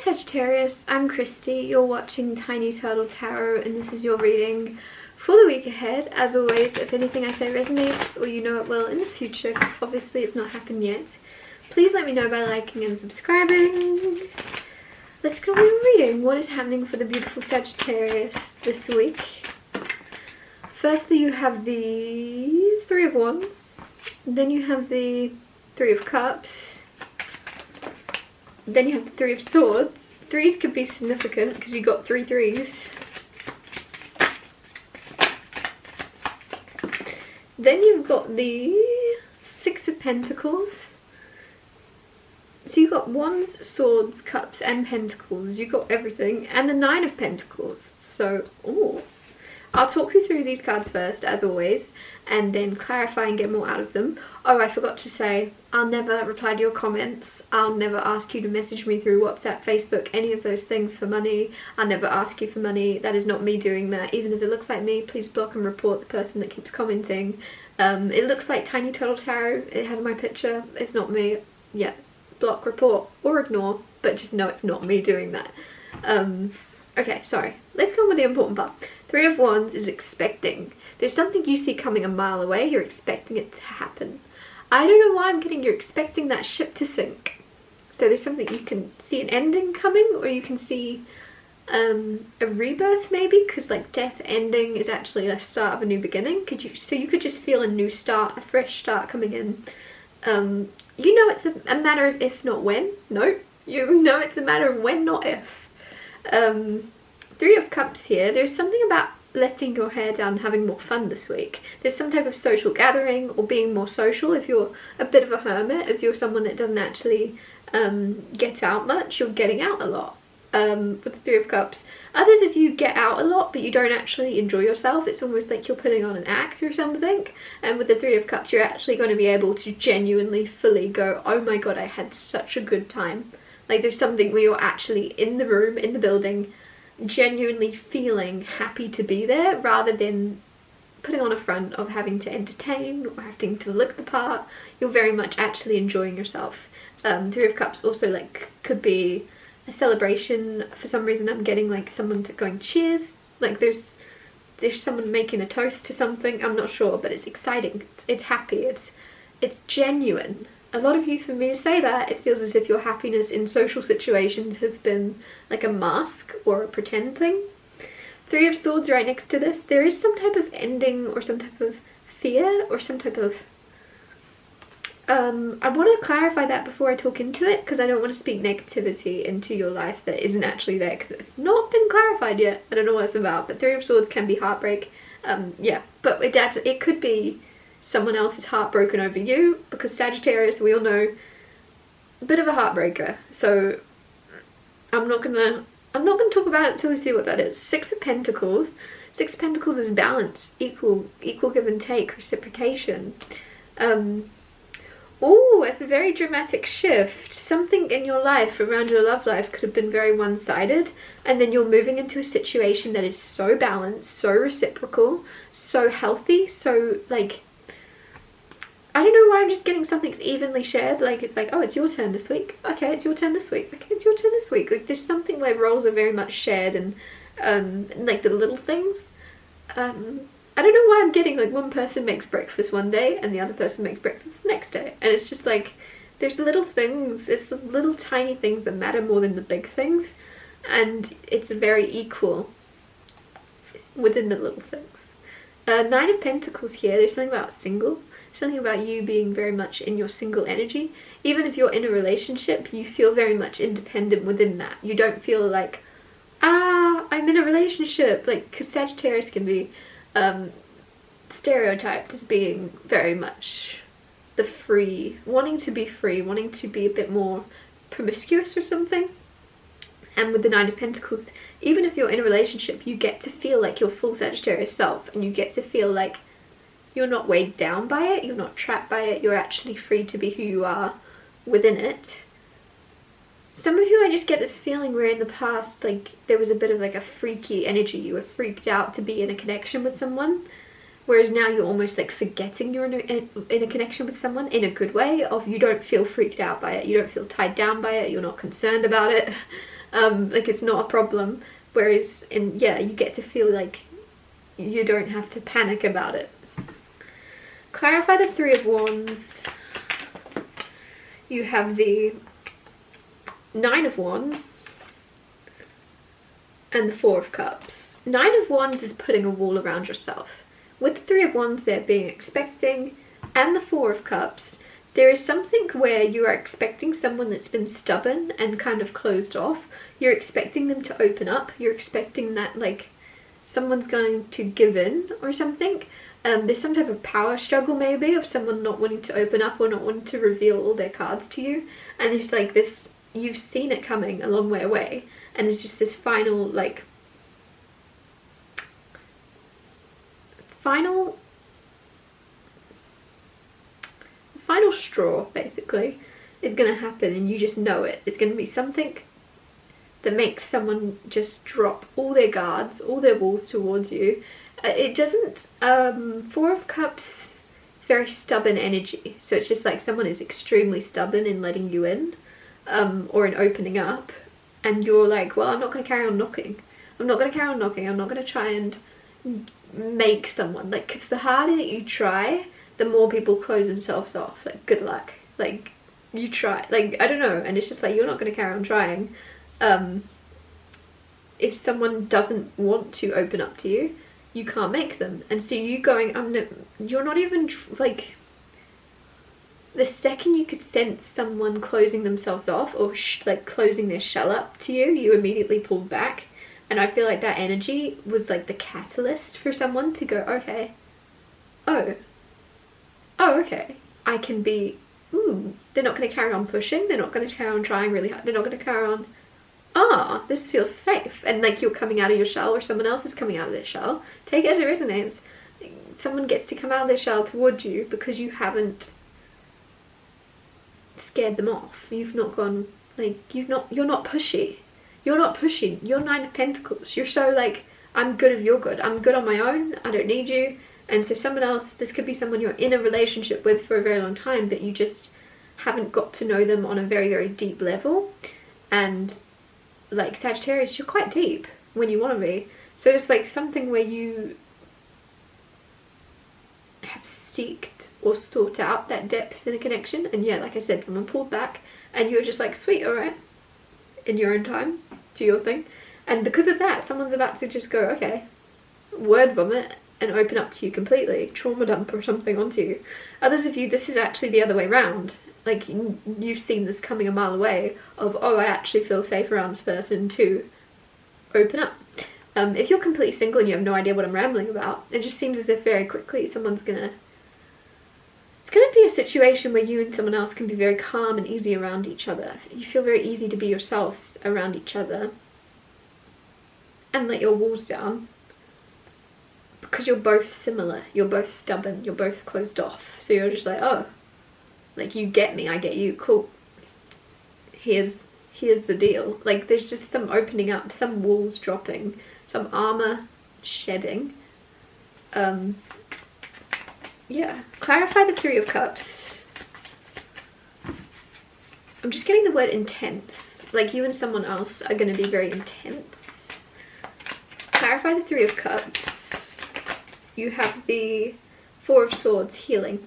Sagittarius, I'm Christy, you're watching Tiny Turtle Tarot, and this is your reading for the week ahead. As always, if anything I say resonates, or you know it will in the future, because obviously it's not happened yet, please let me know by liking and subscribing. Let's go with reading. What is happening for the beautiful Sagittarius this week? Firstly, you have the Three of Wands, then you have the Three of Cups, then you have the Three of Swords. Threes could be significant because you got three threes. Then you've got the Six of Pentacles. So you've got Wands, Swords, Cups and Pentacles. You got everything. And the Nine of Pentacles. So, ooh. I'll talk you through these cards first, as always, and then clarify and get more out of them. Oh, I forgot to say, I'll never reply to your comments. I'll never ask you to message me through WhatsApp, Facebook, any of those things for money. I'll never ask you for money. That is not me doing that. Even if it looks like me, please block and report the person that keeps commenting. It looks like Tiny Turtle Tarot. It has my picture. It's not me. Yeah, block, report, or ignore, but just know it's not me doing that. Okay, sorry. Let's go on with the important part. Three of Wands is expecting. There's something you see coming a mile away. You're expecting it to happen. I don't know why I'm getting you're expecting that ship to sink. So there's something you can see an ending coming, or you can see a rebirth maybe, because like death ending is actually the start of a new beginning. So you could just feel a new start, a fresh start coming in. You know it's a matter of if not when. No, you know it's a matter of when, not if. Three of Cups here. There's something about letting your hair down and having more fun this week. There's some type of social gathering or being more social. If you're a bit of a hermit, if you're someone that doesn't actually get out much, you're getting out a lot with the Three of Cups. Others, if you get out a lot but you don't actually enjoy yourself, it's almost like you're putting on an act or something. And with the Three of Cups, you're actually going to be able to genuinely, fully go, oh my god, I had such a good time. Like there's something where you're actually in the room, in the building, genuinely feeling happy to be there, rather than putting on a front of having to entertain or having to look the part. You're very much actually enjoying yourself. Three of Cups also like could be a celebration. For some reason I'm getting like someone going cheers, like there's someone making a toast to something. I'm not sure, but it's exciting, it's happy, it's genuine. A lot of you, for me to say that, it feels as if your happiness in social situations has been like a mask or a pretend thing. Three of Swords right next to this. There is some type of ending or some type of fear or some type of... I want to clarify that before I talk into it, because I don't want to speak negativity into your life that isn't actually there, because it's not been clarified yet. I don't know what it's about, but Three of Swords can be heartbreak. Yeah, but it could be someone else is heartbroken over you, because Sagittarius, we all know, a bit of a heartbreaker. So I'm not gonna talk about it until we see what that is. Six of Pentacles. Six of Pentacles is balance, equal give and take, reciprocation. Oh, it's a very dramatic shift. Something in your life, around your love life, could have been very one-sided, and then you're moving into a situation that is so balanced, so reciprocal, so healthy, so like, I don't know why I'm just getting something's evenly shared. Like it's like, oh, it's your turn this week. Okay, it's your turn this week. Okay, it's your turn this week. Like there's something where roles are very much shared, and like the little things. I don't know why I'm getting like one person makes breakfast one day and the other person makes breakfast the next day. And it's just like, there's little things, it's the little tiny things that matter more than the big things. And it's very equal within the little things. Nine of Pentacles here. There's something about single. Something about you being very much in your single energy. Even if you're in a relationship, you feel very much independent within that. You don't feel like, I'm in a relationship. Like, because Sagittarius can be stereotyped as being very much the free, wanting to be free, wanting to be a bit more promiscuous or something. And with the Nine of Pentacles, even if you're in a relationship, you get to feel like your full Sagittarius self, and you get to feel like you're not weighed down by it, you're not trapped by it, you're actually free to be who you are within it. Some of you, I just get this feeling where in the past, like, there was a bit of like a freaky energy. You were freaked out to be in a connection with someone, whereas now you're almost like forgetting you're in a connection with someone in a good way, of you don't feel freaked out by it, you don't feel tied down by it, you're not concerned about it. Like it's not a problem. Whereas yeah, you get to feel like you don't have to panic about it. Clarify the Three of Wands. You have the Nine of Wands and the Four of Cups. Nine of Wands is putting a wall around yourself. With the Three of Wands, they're being expecting, and the Four of Cups, there is something where you are expecting someone that's been stubborn and kind of closed off. You're expecting them to open up. You're expecting that like someone's going to give in or something. There's some type of power struggle maybe of someone not wanting to open up or not wanting to reveal all their cards to you. And there's like this, you've seen it coming a long way away. And it's just this final like, final straw basically is going to happen, and you just know it. It's going to be something that makes someone just drop all their guards, all their walls towards you. It doesn't, Four of Cups, it's very stubborn energy, so it's just like someone is extremely stubborn in letting you in, or in opening up, and you're like, well, I'm not going to carry on knocking. I'm not going to carry on knocking. I'm not going to try and make someone, like, because the harder that you try, the more people close themselves off. Like, good luck. Like, you try, like, I don't know, and it's just like, you're not going to carry on trying. If someone doesn't want to open up to you, you can't make them. And so you going, you're not even like, the second you could sense someone closing themselves off or like closing their shell up to you, you immediately pulled back. And I feel like that energy was like the catalyst for someone to go, okay, oh okay, I can be, they're not going to carry on pushing, they're not going to carry on trying really hard, they're not going to carry on, this feels safe. And like, you're coming out of your shell, or someone else is coming out of their shell. Take it as it resonates. Someone gets to come out of their shell towards you because you haven't scared them off. You've not gone, like, you're not pushy. You're not pushing. You're Nine of Pentacles. You're so like, I'm good if you're good. I'm good on my own. I don't need you. And so someone else, this could be someone you're in a relationship with for a very long time, but you just haven't got to know them on a very, very deep level. And like Sagittarius, you're quite deep when you want to be. So it's like something where you have seeked or sought out that depth in a connection. And yeah, like I said, someone pulled back and you're just like, sweet, all right, in your own time, do your thing. And because of that, someone's about to just go, okay, word vomit, and open up to you completely, trauma dump or something onto you. Others of you, this is actually the other way around. Like, you've seen this coming a mile away of, oh, I actually feel safe around this person to open up. If you're completely single and you have no idea what I'm rambling about, it just seems as if very quickly someone's gonna, it's gonna be a situation where you and someone else can be very calm and easy around each other. You feel very easy to be yourselves around each other and let your walls down. Because you're both similar, you're both stubborn, you're both closed off. So you're just like, oh, like, you get me, I get you, cool. Here's the deal. Like, there's just some opening up, some walls dropping, some armor shedding. Yeah. Clarify the Three of Cups. I'm just getting the word intense. Like, you and someone else are going to be very intense. Clarify the Three of Cups. You have the Four of Swords, healing.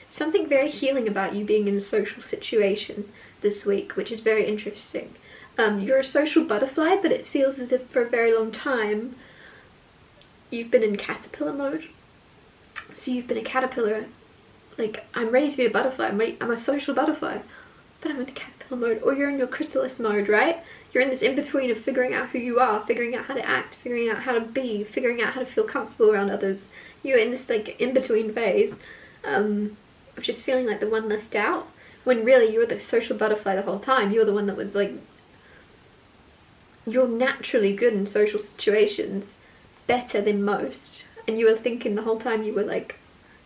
Something very healing about you being in a social situation this week, which is very interesting. You're a social butterfly, but it feels as if for a very long time you've been in caterpillar mode. So you've been a caterpillar, like, I'm ready to be a butterfly, I'm a social butterfly, but I'm in caterpillar mode. Or you're in your chrysalis mode, right? You're in this in-between of figuring out who you are, figuring out how to act, figuring out how to be, figuring out how to feel comfortable around others. You're in this like in-between phase of just feeling like the one left out, when really you're the social butterfly the whole time. You're the one that was like, you're naturally good in social situations, better than most. And you were thinking the whole time, you were like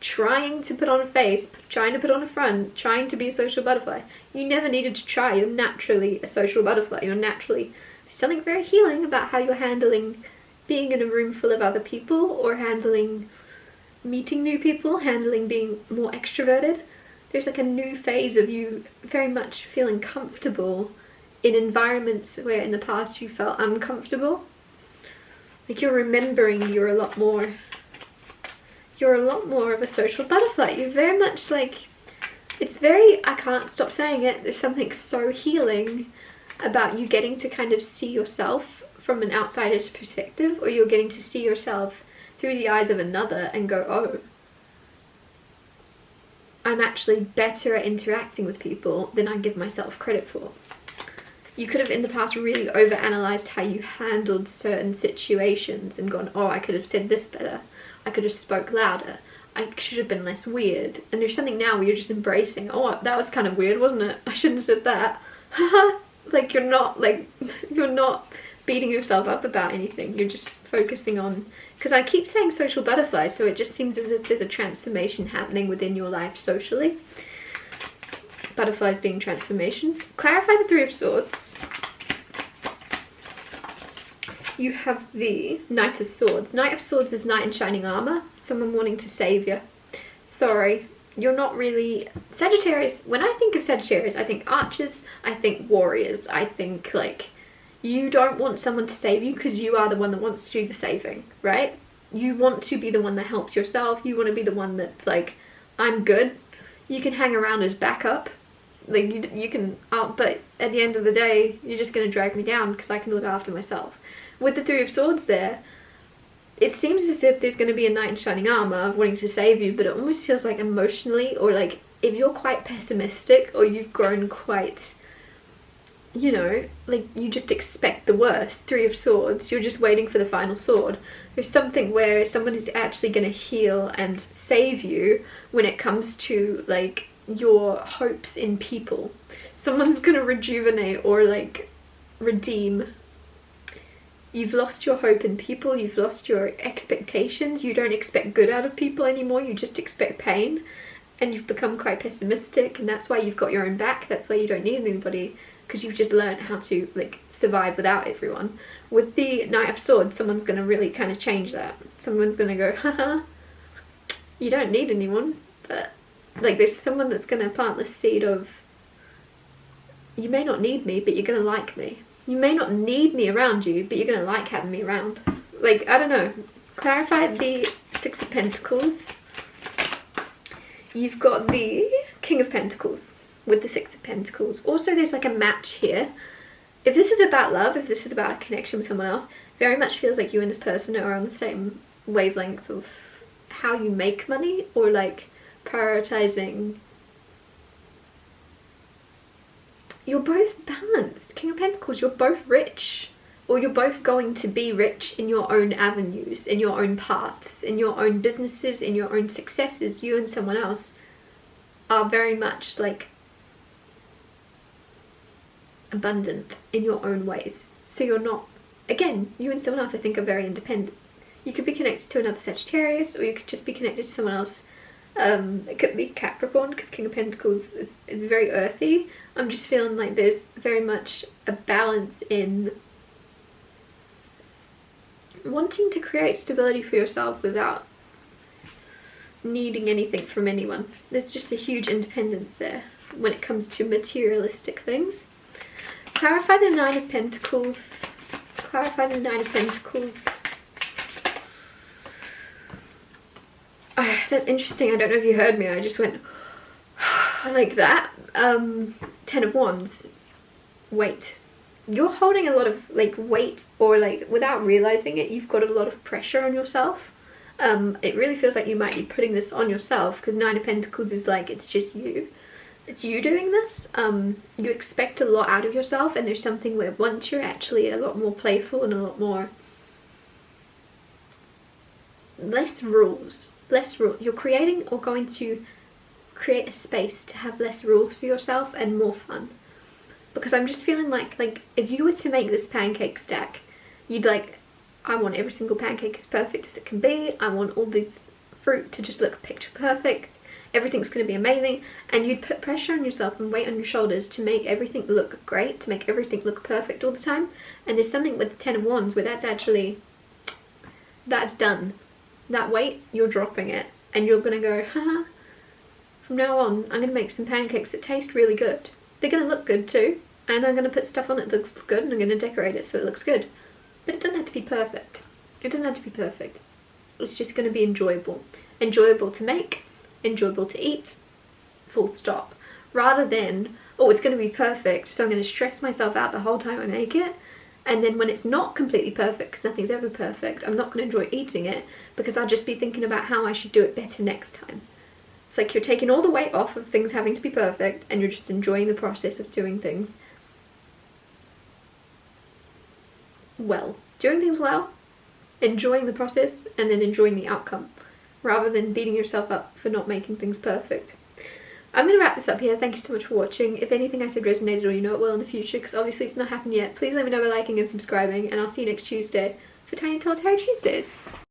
trying to put on a face, trying to put on a front, trying to be a social butterfly. You never needed to try. You're naturally a social butterfly. You're naturally, there's something very healing about how you're handling being in a room full of other people, or handling meeting new people, handling being more extroverted. There's like a new phase of you very much feeling comfortable in environments where in the past you felt uncomfortable. Like you're remembering you're a lot more of a social butterfly. You're very much like, it's very, I can't stop saying it, there's something so healing about you getting to kind of see yourself from an outsider's perspective, or you're getting to see yourself through the eyes of another and go, oh, I'm actually better at interacting with people than I give myself credit for. You could have in the past really overanalyzed how you handled certain situations and gone, oh, I could have said this better, I could have spoke louder, I should have been less weird. And there's something now where you're just embracing, oh, that was kind of weird, wasn't it? I shouldn't have said that. Like you're not beating yourself up about anything. You're just focusing on, because I keep saying social butterfly, so it just seems as if there's a transformation happening within your life socially. Butterflies being transformation. Clarify the Three of Swords. You have the Knight of Swords. Knight of Swords is knight in shining armor. Someone wanting to save you. Sorry, you're not really... Sagittarius, when I think of Sagittarius, I think archers, I think warriors, I think like... You don't want someone to save you because you are the one that wants to do the saving, right? You want to be the one that helps yourself. You want to be the one that's like, I'm good. You can hang around as backup. Like you can, but at the end of the day, you're just going to drag me down because I can look after myself. With the Three of Swords there, it seems as if there's going to be a knight in shining armor wanting to save you, but it almost feels like emotionally, or like if you're quite pessimistic or you've grown quite, you know, like you just expect the worst. Three of Swords, you're just waiting for the final sword. There's something where someone is actually going to heal and save you when it comes to like your hopes in people. Someone's going to rejuvenate or like redeem. You've lost your hope in people, you've lost your expectations, you don't expect good out of people anymore, you just expect pain, and you've become quite pessimistic, and that's why you've got your own back, that's why you don't need anybody, because you've just learned how to like survive without everyone. With the Knight of Swords, someone's going to really kind of change that. Someone's going to go, haha, you don't need anyone, but like there's someone that's going to plant the seed of, you may not need me, but you're going to like me. You may not need me around you, but you're going to like having me around. Like, I don't know. Clarify the Six of Pentacles. You've got the King of Pentacles with the Six of Pentacles. Also, there's like a match here. If this is about love, if this is about a connection with someone else, very much feels like you and this person are on the same wavelengths of how you make money, or like prioritizing. You're both balanced. King of Pentacles, you're both rich. Or you're both going to be rich in your own avenues, in your own paths, in your own businesses, in your own successes. You and someone else are very much like abundant in your own ways. So you're not, again, you and someone else I think are very independent. You could be connected to another Sagittarius, or you could just be connected to someone else. It could be Capricorn, because King of Pentacles is very earthy. I'm just feeling like there's very much a balance in wanting to create stability for yourself without needing anything from anyone. There's just a huge independence there when it comes to materialistic things. Clarify the Nine of Pentacles. Clarify the Nine of Pentacles. Oh, that's interesting. I don't know if you heard me. I just went like that. Ten of Wands. Weight. You're holding a lot of like weight, or like without realizing it, you've got a lot of pressure on yourself. It really feels like you might be putting this on yourself, because Nine of Pentacles is like, it's just you. It's you doing this. You expect a lot out of yourself, and there's something where once you're actually a lot more playful and a lot more less rules. You're creating or going to create a space to have less rules for yourself and more fun. Because I'm just feeling like if you were to make this pancake stack, you'd like, I want every single pancake as perfect as it can be. I want all this fruit to just look picture perfect. Everything's going to be amazing. And you'd put pressure on yourself and weight on your shoulders to make everything look great, to make everything look perfect all the time. And there's something with the Ten of Wands where that's done. That weight, you're dropping it, and you're gonna go, haha, from now on I'm gonna make some pancakes that taste really good. They're gonna look good too, and I'm going to put stuff on it that looks good, and I'm going to decorate it so it looks good. But it doesn't have to be perfect. It doesn't have to be perfect. It's just going to be enjoyable. Enjoyable to make, enjoyable to eat, full stop. Rather than, oh, it's going to be perfect, so I'm going to stress myself out the whole time I make it, and then when it's not completely perfect, because nothing's ever perfect, I'm not going to enjoy eating it because I'll just be thinking about how I should do it better next time. It's like you're taking all the weight off of things having to be perfect, and you're just enjoying the process of doing things well. Doing things well, enjoying the process, and then enjoying the outcome, rather than beating yourself up for not making things perfect. I'm going to wrap this up here. Thank you so much for watching. If anything I said resonated, or you know it will in the future, because obviously it's not happened yet, please let me know by liking and subscribing, and I'll see you next Tuesday for Tiny Tall Tarot Tuesdays.